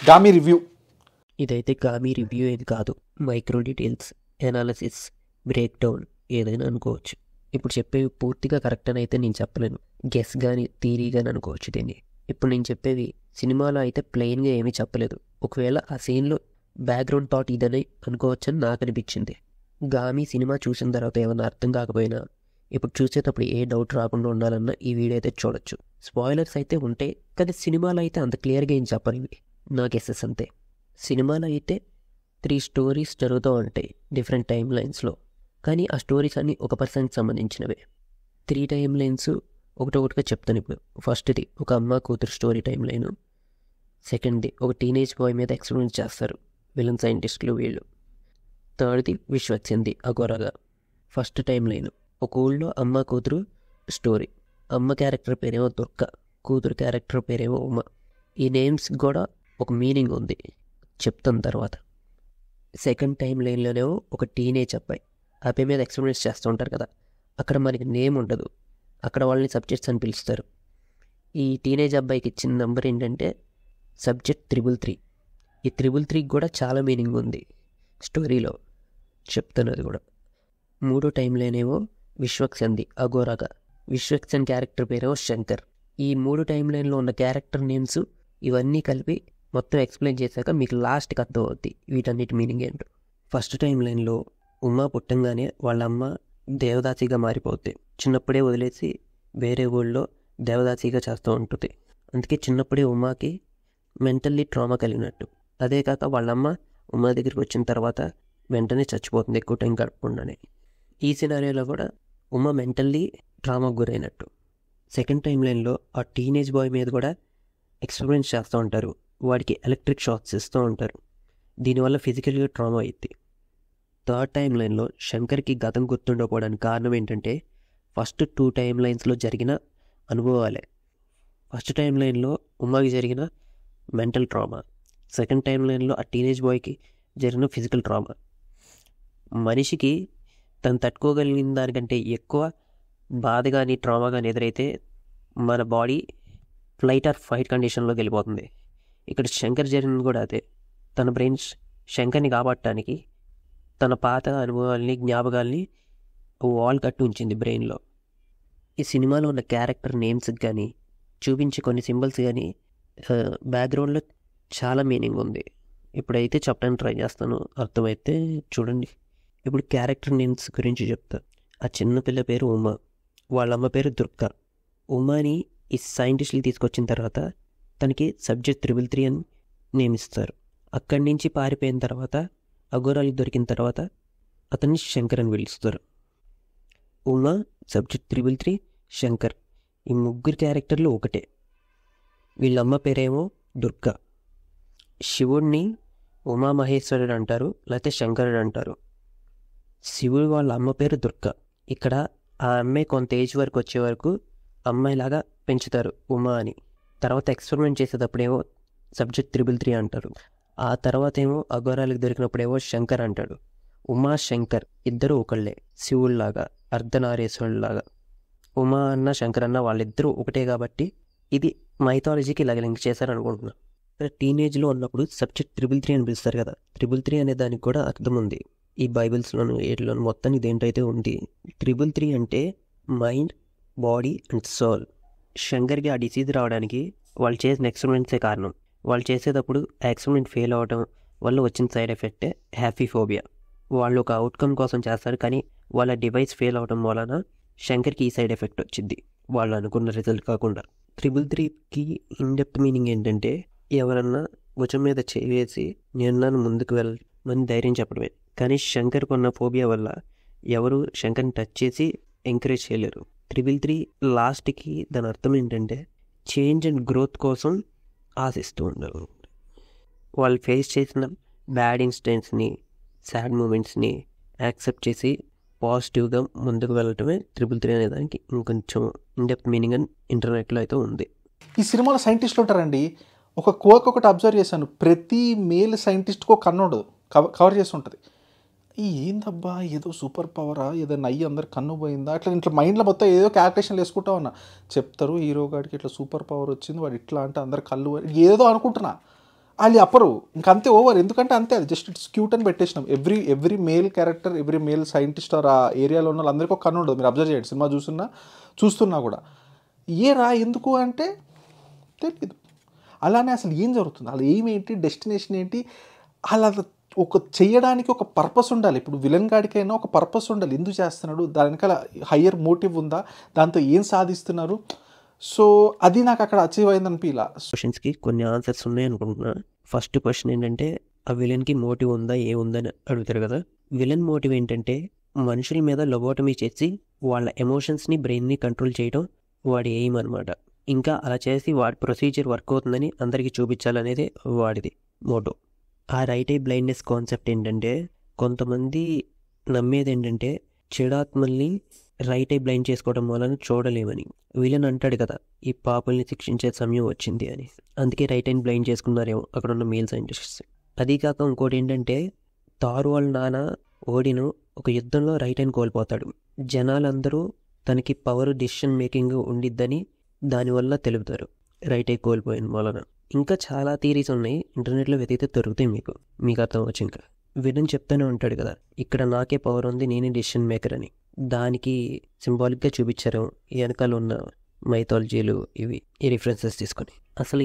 Gaami review. ఇదైతే Gaami review ఏది కాదు, micro details analysis break down ఏదైనా అనుకోవచ్చు. ఇప్పుడు చెప్పేవి పూర్తిగా కరెక్ట్ అని అయితే నేను చెప్పలేను, గెస్ కానీ థీరీ కానీ అనుకోవచ్చు దీన్ని. ఇప్పుడు నేను చెప్పేవి సినిమాలో అయితే ప్లెయిన్గా ఏమీ చెప్పలేదు, ఒకవేళ ఆ సీన్లో బ్యాక్గ్రౌండ్ థాట్ ఇదని అనుకోవచ్చని నాకు అనిపించింది. గామి సినిమా చూసిన తర్వాత ఏమైనా అర్థం కాకపోయినా ఇప్పుడు చూసేటప్పుడు ఏ డౌట్ రాకుండా ఉండాలన్నా ఈ వీడియో అయితే చూడొచ్చు. స్పాయిలర్స్ అయితే ఉంటాయి కానీ సినిమాలో అయితే అంత క్లియర్గా ఏం చెప్పనివి, నా గెస్సెస్ అంతే. సినిమాలో అయితే 3 స్టోరీస్ జరుగుతూ ఉంటాయి డిఫరెంట్ టైం లైన్స్లో, కానీ ఆ స్టోరీస్ అన్నీ ఒక పర్సన్కి సంబంధించినవే. 3 టైం లైన్స్ ఒకటొకటిగా చెప్తాను ఇప్పుడు. ఫస్ట్ది ఒక అమ్మ కూతురు స్టోరీ టైం లైను. సెకండ్ది ఒక టీనేజ్ బాయ్ మీద ఎక్స్పెరిమెంట్ చేస్తారు విలన్ సైంటిస్టులు వీళ్ళు. థర్డ్ది విశ్వక్సేన్ది అఘోరాగా. ఫస్ట్ టైం లైన్ ఒక ఊళ్ళో అమ్మ కూతురు స్టోరీ. అమ్మ క్యారెక్టర్ పేరేమో దుర్గ, కూతురు క్యారెక్టర్ పేరేమో ఉమ. ఈ నేమ్స్ కూడా ఒక మీనింగ్ ఉంది, చెప్తాను తర్వాత. సెకండ్ టైం లైన్లోనేమో ఒక టీనేజ్ అబ్బాయి, అబ్బాయి మీద ఎక్స్పెరిమెంట్స్ చేస్తూ ఉంటారు కదా, అక్కడ మనకి నేమ్ ఉండదు, అక్కడ వాళ్ళని సబ్జెక్ట్స్ అని పిలుస్తారు. ఈ టీనేజ్ అబ్బాయికి ఇచ్చిన నెంబర్ ఏంటంటే సబ్జెక్ట్ 333. ఈ 333కి కూడా చాలా మీనింగ్ ఉంది స్టోరీలో, చెప్తాను అది కూడా. మూడో టైంలోనేమో విశ్వక్సేన్ది అఘోరాగా. విశ్వక్సేన్ క్యారెక్టర్ పేరేమో శంకర్. ఈ 3 టైం లైన్లో ఉన్న క్యారెక్టర్ నేమ్స్ ఇవన్నీ కలిపి మొత్తం ఎక్స్ప్లెయిన్ చేశాక మీకు లాస్ట్కి అర్థం అవుద్ది వీటన్నిటి మీనింగ్ ఏంటో. ఫస్ట్ టైం లైన్లో ఉమా పుట్టంగానే వాళ్ళ అమ్మ దేవదాసిగా మారిపోద్ది. చిన్నప్పుడే వదిలేసి వేరే ఊళ్ళో దేవదాసిగా చేస్తూ ఉంటుంది. అందుకే చిన్నప్పుడే ఉమాకి మెంటల్లీ ట్రామా కలిగినట్టు. అదే కాక వాళ్ళమ్మ ఉమా దగ్గరికి వచ్చిన తర్వాత వెంటనే చచ్చిపోతుంది ఎక్కువ టైం గడపకుండానే. ఈ సినారియోలో కూడా ఉమా మెంటల్లీ ట్రామాకు గురైనట్టు. సెకండ్ టైం లైన్లో ఆ టీనేజ్ బాయ్ మీద కూడా ఎక్స్పెరిమెంట్స్ చేస్తూ ఉంటారు, వాడికి ఎలక్ట్రిక్ షాక్స్ ఇస్తూ ఉంటారు, దీనివల్ల ఫిజికల్గా ట్రామా అయ్యిద్ది. థర్డ్ టైం లైన్లో శంకర్కి గతం గుర్తుండకపోవడానికి కారణం ఏంటంటే ఫస్ట్ 2 టైం లైన్స్లో జరిగిన అనుభవాలే. ఫస్ట్ టైం లైన్లో ఉమాకి జరిగిన మెంటల్ ట్రామా, సెకండ్ టైం లైన్లో ఆ టీనేజ్ బాయ్కి జరిగిన ఫిజికల్ ట్రామా. మనిషికి తను తట్టుకోగలిగిన దానికంటే ఎక్కువ బాధ కానీ ట్రామా కానీ ఎదురైతే మన బాడీ ఫ్లైట్ ఆర్ ఫైట్ కండిషన్లోకి వెళ్ళిపోతుంది. ఇక్కడ శంకర్ జరిగింది కూడా అదే. తన బ్రెయిన్ శంకర్ని కాపాడటానికి తన పాత అనుభవాల్ని జ్ఞాపకాల్ని వాల్ కట్టి ఉంచింది బ్రెయిన్లో. ఈ సినిమాలో ఉన్న క్యారెక్టర్ నేమ్స్కి కానీ చూపించే కొన్ని సింబల్స్ కానీ బ్యాక్గ్రౌండ్లో చాలా మీనింగ్ ఉంది. ఇప్పుడైతే చెప్పడానికి ట్రై చేస్తాను, అర్థమైతే చూడండి. ఇప్పుడు క్యారెక్టర్ నేమ్స్ గురించి చెప్తా. ఆ చిన్న పిల్ల పేరు ఉమా, వాళ్ళ అమ్మ పేరు దుర్గ. ఉమాని ఈ సైంటిస్టులు తీసుకొచ్చిన తర్వాత తనకి సబ్జెక్ట్ 333 అని నేమ్ ఇస్తారు. అక్కడి నుంచి పారిపోయిన తర్వాత అఘోరాలకు దొరికిన తర్వాత అతన్ని శంకర్ అని పిలుస్తారు. ఉమా, సబ్జెక్ట్ 333, శంకర్, ఈ ముగ్గురు క్యారెక్టర్లు ఒకటే. వీళ్ళమ్మ పేరేమో దుర్గ. శివుడిని ఉమామహేశ్వరుడు అంటారు, లేకపోతే శంకరుడు అంటారు. శివుడు వాళ్ళ అమ్మ పేరు దుర్గ. ఇక్కడ ఆ అమ్మాయి కొంత ఏజ్ వరకు వచ్చే వరకు అమ్మాయిలాగా పెంచుతారు ఉమా అని. తర్వాత ఎక్స్పెరిమెంట్ చేసేటప్పుడేమో సబ్జెక్ట్ 333 అంటారు. ఆ తర్వాత ఏమో అఘోరాలకు దొరికినప్పుడేమో శంకర్ అంటాడు. ఉమా శంకర్ ఇద్దరు ఒకళ్ళే, శివుడిలాగా అర్ధనారీశ్వరులాగా. ఉమా అన్న శంకర్ అన్న వాళ్ళిద్దరూ ఒకటే కాబట్టి ఇది మైథాలజీకి ఇలాగ లింక్ చేశారనుకుంటున్నా. టీనేజ్లో ఉన్నప్పుడు సబ్జెక్ట్ 333 అని పిలుస్తారు కదా, 333 అనే దానికి కూడా అర్థం ఉంది ఈ బైబిల్స్లోను ఏట్లోను మొత్తానికి దేంటైతే ఉంది. 333 అంటే మైండ్, బాడీ అండ్ సోల్. శంకర్కి ఆ డిసీజ్ రావడానికి వాళ్ళు చేసిన ఎక్స్పెరిమెంట్సే కారణం. వాళ్ళు చేసేటప్పుడు ఆ ఎక్స్పెరిమెంట్ ఫెయిల్ అవ్వడం వల్ల వచ్చిన సైడ్ ఎఫెక్టే హ్యాపీఫోబియా. వాళ్ళు ఒక అవుట్కమ్ కోసం చేస్తారు కానీ వాళ్ళ డివైస్ ఫెయిల్ అవ్వడం వలన శంకర్కి ఈ సైడ్ ఎఫెక్ట్ వచ్చింది, వాళ్ళు అనుకున్న రిజల్ట్ కాకుండా. 333కి ఇన్డెప్త్ మీనింగ్ ఏంటంటే ఎవరన్నా భుజం మీద చేసి నేను ముందుకు వెళ్ళమని ధైర్యం చెప్పడమే. కానీ శంకర్కి ఉన్న ఫోబియా వల్ల ఎవరు శంకర్ని టచ్ చేసి ఎంకరేజ్ చేయలేరు. 333 లాస్ట్కి దాని అర్థం ఏంటంటే చేంజ్ అండ్ గ్రోత్ కోసం ఆశిస్తూ ఉన్నారు. వాళ్ళు ఫేస్ చేసిన బ్యాడ్ ఇన్సిడెంట్స్ని, సాడ్ మూమెంట్స్ని యాక్సెప్ట్ చేసి పాజిటివ్గా ముందుకు వెళ్ళటమే 333 అనే దానికి ఇంకొంచెం ఇన్డెప్త్ మీనింగ్ అని ఇంటర్నెట్లో అయితే ఉంది. ఈ సినిమాలో సైంటిస్టులు ఉంటారండి, ఒక కోక్ ఒకటి అబ్జర్వ్ చేశాను, ప్రతి మేల్ సైంటిస్ట్కి ఒక కన్ను ఉండదు, కవర్ చేసి ఉంటుంది. ఏందబ్బా ఏదో సూపర్ పవరా, ఏదో నయ్యి అందరు కన్ను పోయిందా, అట్లా ఇట్లా మైండ్లో మొత్తం ఏదో క్యాల్కులేషన్లు వేసుకుంటా ఉన్నా. చెప్తారు హీరో గాడికి ఇట్లా సూపర్ పవర్ వచ్చింది, వాడు ఇట్లా అంటే అందరు కళ్ళు ఏదో అనుకుంటున్నా. వాళ్ళు చెప్పరు, ఇంకంతే ఓవర్. ఎందుకంటే అంతే, అది జస్ట్ ఇట్స్ క్యూట్ అని పెట్టేసినాం. Every male character, every male scientist or ఆ ఏరియాలో ఉన్న వాళ్ళందరికీ ఒక కన్ను ఉండదు. మీరు అబ్జర్వ్ చేయండి, సినిమా చూస్తున్నా కూడా ఎందుకు అంటే తెలియదు. అలానే అసలు ఏం జరుగుతుంది, అలా ఏమేంటి, డెస్టినేషన్ ఏంటి, అలా ఒక చేయడానికి ఒక పర్పస్ ఉండాలి. ఇప్పుడు విలన్ గాడికైనా ఒక పర్పస్ ఉండాలి, ఎందుకు చేస్తున్నాడు, దాని వెనకాల హయ్యర్ మోటివ్ ఉందా, దాంతో ఏం సాధిస్తున్నారు. సో అది నాకు అక్కడ అచీవ్ అయింది అనిపిలా. క్వశ్చన్స్కి కొన్ని ఆన్సర్స్ ఉన్నాయి అనుకుంటున్నా. ఫస్ట్ క్వశ్చన్ ఏంటంటే ఆ విలన్కి మోటివ్ ఉందా ఏముందని అడుగుతారు కదా. విలన్ మోటివ్ ఏంటంటే మనుషుల మీద లొబోటమీ చేసి వాళ్ళ ఎమోషన్స్ని, బ్రెయిన్ని కంట్రోల్ చేయడం వాడి ఎయిమ్ అనమాట. ఇంకా అలా చేసి వాడి ప్రొసీజర్ వర్క్ అవుతుందని అందరికీ చూపించాలనేది వాడిది మోటో. ఆ రైట్ ఐ బ్లైండ్నెస్ కాన్సెప్ట్ ఏంటంటే కొంతమంది నమ్మేది ఏంటంటే చెడాత్మల్ని రైట్ ఐ బ్లైండ్ చేసుకోవడం వలన చూడలేమని. విలన్ అంటాడు కదా, ఈ పాపుల్ని శిక్షించే సమయం వచ్చింది అని. అందుకే రైట్ ఐని బ్లైండ్ చేసుకున్నారేమో అక్కడ ఉన్న మేల్ సైంటిస్ట్స్. అది కాక ఇంకోటి ఏంటంటే తారు వాళ్ళ నాన్న ఓడిను ఒక యుద్ధంలో రైట్ ఐని కోల్పోతాడు. జనాలందరూ తనకి పవర్, డిసిషన్ మేకింగ్ ఉండిద్దని దానివల్ల తెలుపుతారు రైట్ ఐ కోల్పోయిన వలన. ఇంకా చాలా థియరీస్ ఉన్నాయి, ఇంటర్నెట్లో వెతికితే దొరుకుతాయి మీకు అర్థం వచ్చి. ఇంకా విలన్ చెప్తూనే ఉంటాడు కదా, ఇక్కడ నాకే పవర్ ఉంది, నేనే డిసిషన్ మేకర్ అని. దానికి సింబాలిక్గా చూపించారు వెనకాల ఉన్న మైథాలజీలు ఇవి, ఈ రిఫరెన్సెస్ తీసుకొని. అసలు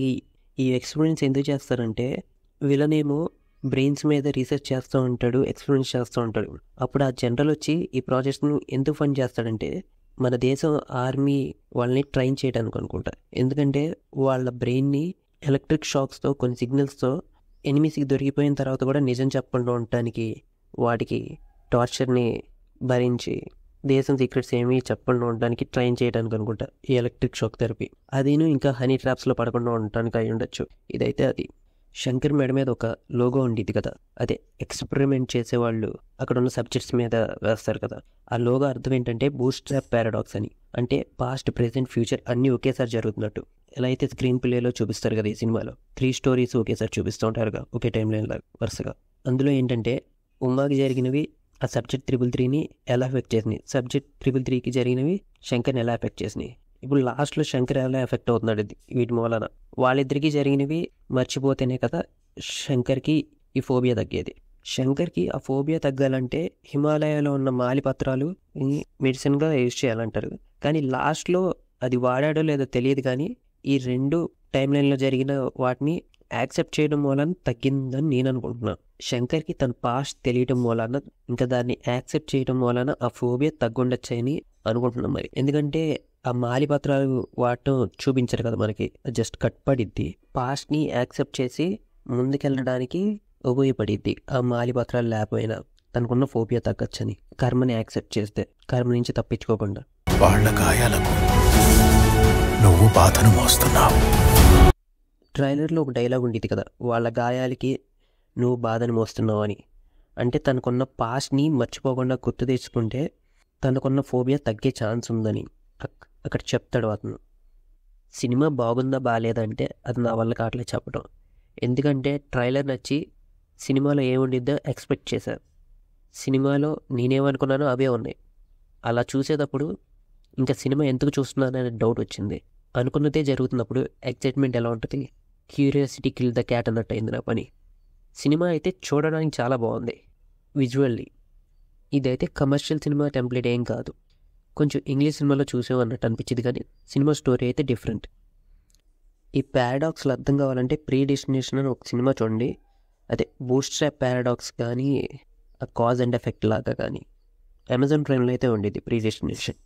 ఈ ఎక్స్పెరిమెంట్స్ ఎందుకు చేస్తారంటే విలన్ ఏమో బ్రెయిన్స్ మీద రీసెర్చ్ చేస్తూ ఉంటాడు, ఎక్స్పెరిమెంట్స్ చేస్తూ ఉంటాడు. అప్పుడు ఆ జనరల్ వచ్చి ఈ ప్రాజెక్ట్స్ను ఎందుకు ఫండ్ చేస్తాడంటే మన దేశం ఆర్మీ వాళ్ళని ట్రైన్ చేయడానికి అనుకుంటా. ఎందుకంటే వాళ్ళ బ్రెయిన్ని ఎలక్ట్రిక్ షాక్స్తో, కొన్ని సిగ్నల్స్తో ఎనిమిస్కి దొరికిపోయిన తర్వాత కూడా నిజం చెప్పకుండా ఉండటానికి, వాటికి టార్చర్ని భరించి దేశం సీక్రెట్స్ ఏమీ చెప్పకుండా ఉండడానికి ట్రైన్ చేయడానికి అనుకుంటా ఈ ఎలక్ట్రిక్ షాక్ థెరపీ. అదేను ఇంకా హనీ ట్రాప్స్లో పడకుండా ఉండటానికి అయి ఉండొచ్చు. ఇదైతే అది. శంకర్ మెడ మీద ఒక లోగో ఉండేది కదా, అదే ఎక్స్పెరిమెంట్ చేసేవాళ్ళు అక్కడ ఉన్న సబ్జెక్ట్స్ మీద వేస్తారు కదా. ఆ లోగో అర్థం ఏంటంటే బూట్స్ట్రాప్ పారాడాక్స్ అని. అంటే పాస్ట్, ప్రెజెంట్, ఫ్యూచర్ అన్నీ ఒకేసారి జరుగుతున్నట్టు. ఎలా అయితే స్క్రీన్ ప్లేలో చూపిస్తారు కదా ఈ సినిమాలో, 3 స్టోరీస్ ఒకేసారి చూపిస్తూ ఉంటారుగా, ఒకే టైం లైన్ లాగా వరుసగా. అందులో ఏంటంటే ఉమాకి జరిగినవి ఆ సబ్జెక్ట్ 333ని ఎలా ఎఫెక్ట్ చేసినాయి, సబ్జెక్ట్ 333కి జరిగినవి శంకర్ని ఎలా ఎఫెక్ట్ చేసినాయి. ఇప్పుడు లాస్ట్లో శంకర్ ఎలా ఎఫెక్ట్ అవుతున్నాడు వీటి మూలన. వాళ్ళిద్దరికీ జరిగినవి మర్చిపోతేనే కదా శంకర్కి ఈ ఫోబియా తగ్గేది. శంకర్కి ఆ ఫోబియా తగ్గాలంటే హిమాలయాలో ఉన్న మాలిపత్రాలు మెడిసిన్గా యూజ్ చేయాలంటారు. కానీ లాస్ట్లో అది వాడాడో లేదో తెలియదు, కానీ ఈ 2 టైం లైన్లో జరిగిన వాటిని యాక్సెప్ట్ చేయడం మూలన తగ్గిందని నేను అనుకుంటున్నాను. శంకర్కి తన పాస్ట్ తెలియటం మూలన, ఇంకా దాన్ని యాక్సెప్ట్ చేయడం మూలన ఆ ఫోబియా తగ్గుండొచ్చని అనుకుంటున్నాం మరి. ఎందుకంటే ఆ మాలిపత్రాలు వాడటం చూపించారు కదా మనకి, జస్ట్ కట్ పడిద్ది. పాస్ట్ని యాక్సెప్ట్ చేసి ముందుకెళ్ళడానికి ఉపయోగపడిద్ది ఆ మాలిపత్రాలు లేకపోయినా. తనకున్న ఫోబియా తగ్గచ్చని, కర్మని యాక్సెప్ట్ చేస్తే, కర్మ నుంచి తప్పించుకోకుండా. వాళ్ళ గాయాలకు నువ్వు బాధను మోస్తున్నావు. ట్రైలర్లో ఒక డైలాగ్ ఉండేది కదా, వాళ్ళ గాయాలకి నువ్వు బాధను మోస్తున్నావు అని. అంటే తనకున్న పాస్ట్ని మర్చిపోకుండా గుర్తు తెచ్చుకుంటే తనకున్న ఫోబియా తగ్గే ఛాన్స్ ఉందని అక్కడ చెప్తాడు అతను. సినిమా బాగుందా బాగాలేదంటే అది నా వల్ల కావట్లేదు చెప్పడం. ఎందుకంటే ట్రైలర్ నచ్చి సినిమాలో ఏముండిద్దో ఎక్స్పెక్ట్ చేశాను. సినిమాలో నేనేమనుకున్నానో అవే ఉన్నాయి. అలా చూసేటప్పుడు ఇంకా సినిమా ఎందుకు చూస్తున్నాననే డౌట్ వచ్చింది. అనుకున్నదే జరుగుతున్నప్పుడు ఎక్సైట్మెంట్ ఎలా ఉంటుంది, క్యూరియాసిటీ కిల్ ద క్యాట్ అన్నట్టు అయింది నా పని. సినిమా అయితే చూడడానికి చాలా బాగుంది విజువల్లీ. ఇదైతే కమర్షియల్ సినిమా టెంప్లెట్ ఏం కాదు, కొంచెం ఇంగ్లీష్ సినిమాలో చూసామన్నట్టు అనిపించింది. కానీ సినిమా స్టోరీ అయితే డిఫరెంట్. ఈ పారాడాక్స్లు అర్థం కావాలంటే ప్రీ డెస్టినేషన్ అని ఒక సినిమా చూడండి. అదే బూట్స్ట్రాప్ పారాడాక్స్ కానీ, ఆ కాజ్ అండ్ ఎఫెక్ట్ లాగా కానీ అమెజాన్ ప్రైమ్లో అయితే ఉండేది ప్రీ డెస్టినేషన్.